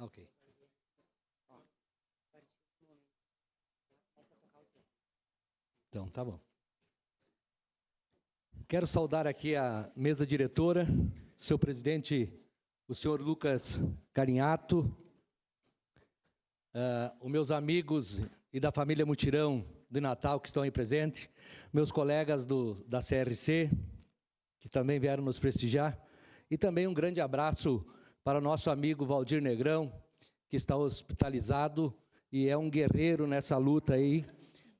Ok. Então, tá bom. Quero saudar aqui a mesa diretora, seu presidente, o senhor Lucas Carinhato, os meus amigos e da família Mutirão de Natal que estão aí presentes, meus colegas da CRC, que também vieram nos prestigiar, e também um grande abraço para o nosso amigo Valdir Negrão, que está hospitalizado e é um guerreiro nessa luta aí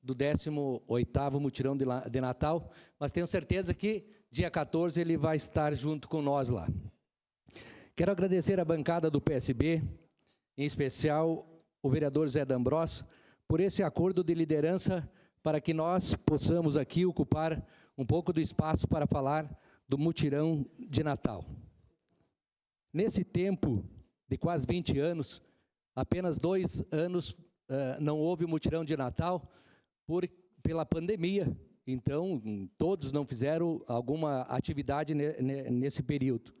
do 18º Mutirão de Natal, mas tenho certeza que dia 14 ele vai estar junto com nós lá. Quero agradecer a bancada do PSB, em especial o vereador Zé D'Ambrós, por esse acordo de liderança para que nós possamos aqui ocupar um pouco do espaço para falar do Mutirão de Natal. Nesse tempo de quase 20 anos, apenas 2 anos não houve Mutirão de Natal pela pandemia, então todos não fizeram alguma atividade nesse período.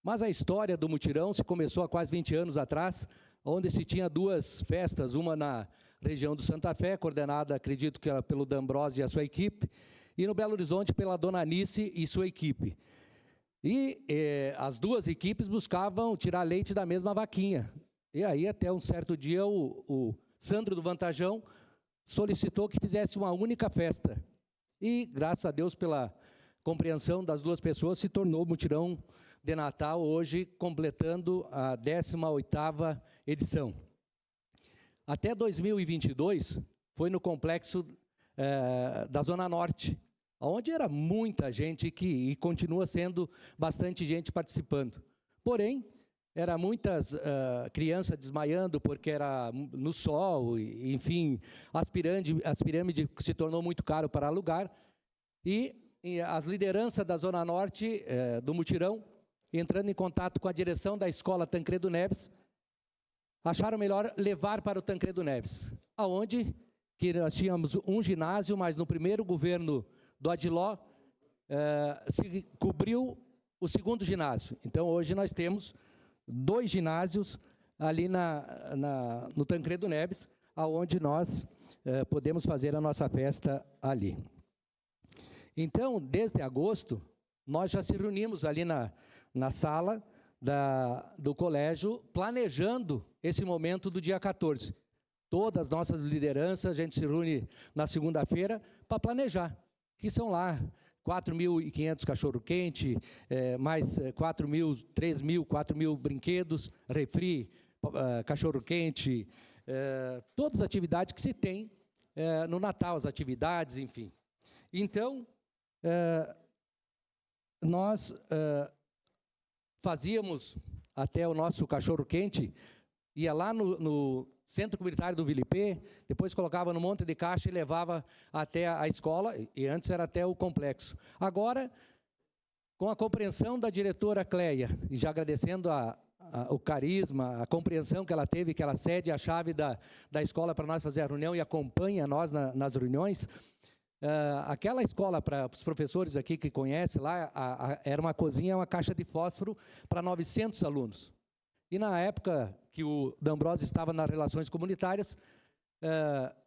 Mas a história do Mutirão se começou há quase 20 anos atrás, onde se tinha 2 festas, uma na região do Santa Fé, coordenada, acredito que era pelo D'Ambrós e a sua equipe, e no Belo Horizonte pela Dona Anice e sua equipe. E as 2 equipes buscavam tirar leite da mesma vaquinha. E aí, até um certo dia, o Sandro do Vantajão solicitou que fizesse uma única festa. E, graças a Deus, pela compreensão das 2 pessoas, se tornou o Mutirão de Natal, hoje completando a 18ª edição. Até 2022, foi no complexo da Zona Norte, onde era muita gente e continua sendo bastante gente participando. Porém, era muitas crianças desmaiando porque era no sol, enfim, as pirâmides se tornou muito caro para alugar, e as lideranças da Zona Norte do Mutirão, entrando em contato com a direção da escola Tancredo Neves, acharam melhor levar para o Tancredo Neves, aonde que nós tínhamos um ginásio, mas no primeiro governo do Adiló se cobriu o 2º ginásio. Então, hoje nós temos 2 ginásios ali no Tancredo Neves, aonde nós podemos fazer a nossa festa ali. Então, desde agosto, nós já se reunimos ali na sala do colégio, planejando esse momento do dia 14. Todas as nossas lideranças, a gente se reúne na segunda-feira para planejar, que são lá 4.500 cachorro-quente, mais 4.000, 3.000, 4.000 brinquedos, refri, cachorro-quente, todas as atividades que se tem no Natal, as atividades, enfim. Então, nós fazíamos até o nosso cachorro-quente, ia lá no Centro Comunitário do Vilipê, depois colocava no monte de caixa e levava até a escola, e antes era até o complexo. Agora, com a compreensão da diretora Cleia, e já agradecendo o carisma, a compreensão que ela teve, que ela cede a chave da escola para nós fazer a reunião e acompanha nós nas reuniões, aquela escola, para os professores aqui que conhecem lá, era uma cozinha, uma caixa de fósforo para 900 alunos. E na época que o D'Ambrós estava nas relações comunitárias,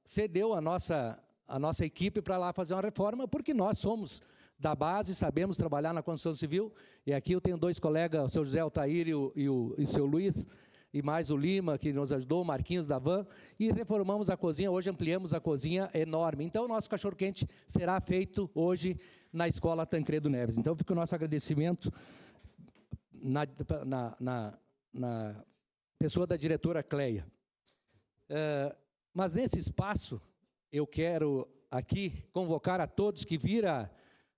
cedeu a nossa equipe para lá fazer uma reforma, porque nós somos da base, sabemos trabalhar na construção civil, e aqui eu tenho 2 colegas, o seu José Altair e o seu Luiz, e mais o Lima, que nos ajudou, o Marquinhos da Van, e reformamos a cozinha, hoje ampliamos a cozinha enorme. Então, o nosso cachorro-quente será feito hoje na Escola Tancredo Neves. Então, fica o nosso agradecimento na pessoa da diretora Cleia. Mas nesse espaço, eu quero aqui convocar a todos que viram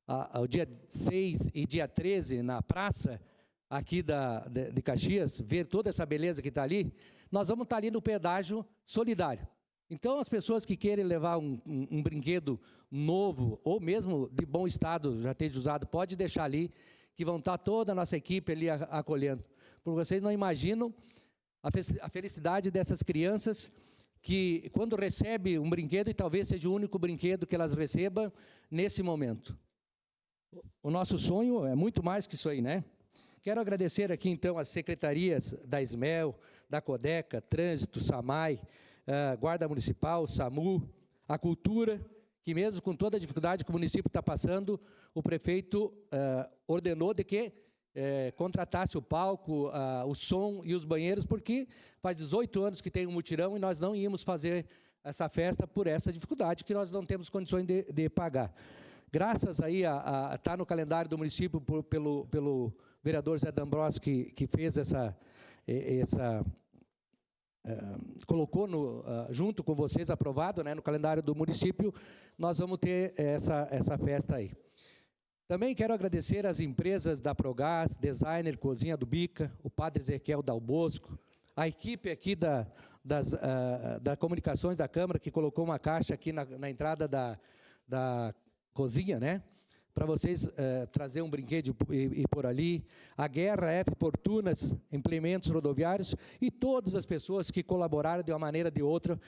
ao dia 6 e dia 13 na praça, aqui de Caxias, ver toda essa beleza que está ali, nós vamos estar ali no pedágio solidário. Então, as pessoas que querem levar um brinquedo novo, ou mesmo de bom estado, já esteja usado, pode deixar ali, que vão estar toda a nossa equipe ali acolhendo. Porque vocês não imaginam a felicidade dessas crianças que, quando recebem um brinquedo, e talvez seja o único brinquedo que elas recebam nesse momento. O nosso sonho é muito mais que isso aí, né? Quero agradecer aqui, então, as secretarias da SMEL, da CODECA, Trânsito, SAMAI, Guarda Municipal, SAMU, a Cultura, que mesmo com toda a dificuldade que o município está passando, o prefeito ordenou de que contratasse o palco, o som e os banheiros, porque faz 18 anos que tem um mutirão e nós não íamos fazer essa festa por essa dificuldade que nós não temos condições de pagar. Graças aí está no calendário do município pelo vereador Zé D'Ambrosio, que fez colocou junto com vocês, aprovado, né, no calendário do município, nós vamos ter essa festa aí. Também quero agradecer às empresas da Progás, Designer, Cozinha do Bica, o Padre Ezequiel Dal Bosco, a equipe aqui da Comunicações da Câmara, que colocou uma caixa aqui na entrada da cozinha, né? Para vocês trazer um brinquedo e pôr ali, a Guerra F Fortunas, implementos rodoviários e todas as pessoas que colaboraram de uma maneira ou de outra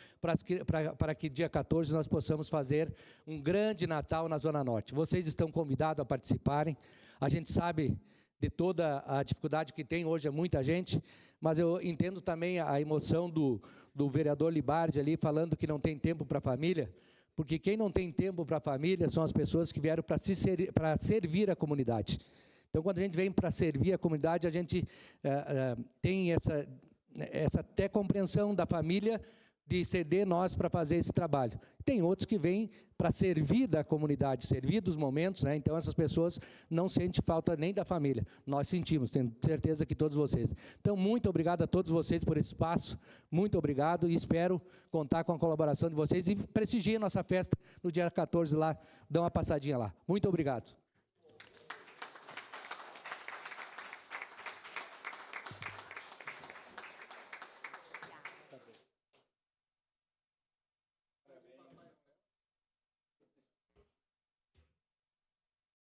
para que dia 14 nós possamos fazer um grande Natal na Zona Norte. Vocês estão convidados a participarem, a gente sabe de toda a dificuldade que tem hoje, é muita gente, mas eu entendo também a emoção do vereador Libardi ali, falando que não tem tempo para a família, porque quem não tem tempo para a família são as pessoas que vieram para servir a comunidade. Então, quando a gente vem para servir a comunidade, a gente tem essa até compreensão da família de ceder nós para fazer esse trabalho. Tem outros que vêm para servir da comunidade, servir dos momentos, né? Então essas pessoas não sentem falta nem da família. Nós sentimos, tenho certeza que todos vocês. Então, muito obrigado a todos vocês por esse espaço, muito obrigado e espero contar com a colaboração de vocês e prestigiem nossa festa no dia 14 lá, dá uma passadinha lá. Muito obrigado.